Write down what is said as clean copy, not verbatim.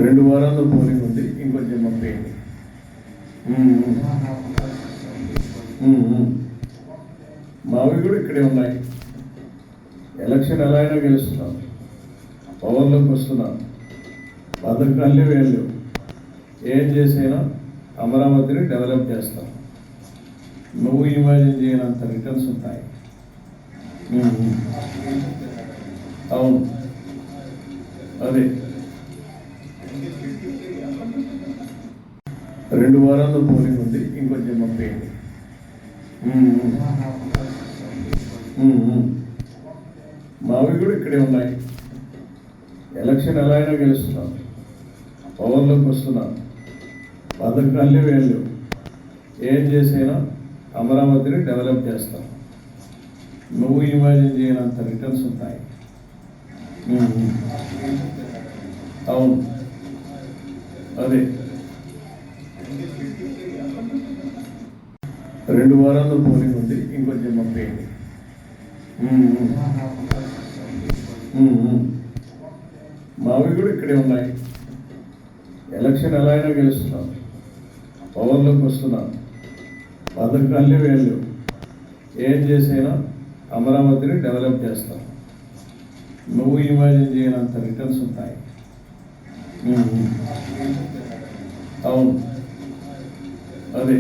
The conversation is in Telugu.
2 వారాల్లో పోలింగ్ ఉంది, ఇంకొంచెం పంపేయండి. మావి కూడా ఇక్కడే ఉన్నాయి. ఎలక్షన్ ఎలా అయినా గెలుస్తున్నాం, పవర్లోకి వస్తున్నాం, పథకాలే వేళ్ళు ఏం చేసైనా అమరావతిని డెవలప్ చేస్తాం. నువ్వు ఇమాజిన్ చేయనంత రిటర్న్స్ ఉంటాయి. అవును, అదే 2 వారాల్లో పోలింగ్ ఉంది, ఇంకొంచెం పంపేయండి. మావి కూడా ఇక్కడే ఉన్నాయి. ఎలక్షన్ ఎలా అయినా గెలుస్తున్నాం, పవర్లోకి వస్తున్నాం, పథకాలే వేళ్ళు ఏం చేసైనా అమరావతిని డెవలప్ చేస్తాం. నువ్వు ఇమాజిన్ చేయనంత రిటర్న్స్ ఉంటాయి. అవును, అదే 2 వారాల్లో పోలింగ్ ఉంది, ఇంకొంచెం పంపేయండి. మావి కూడా ఇక్కడే ఉన్నాయి. ఎలక్షన్ ఎలా అయినా గెలుస్తున్నాం, పవర్లోకి వస్తున్నాం, పథకాలే వేళ్ళు ఏం చేసైనా అమరావతిని డెవలప్ చేస్తాం. నువ్వు ఇమాజిన్ చేయనంత రిటర్న్స్ ఉంటాయి. అవును, అదే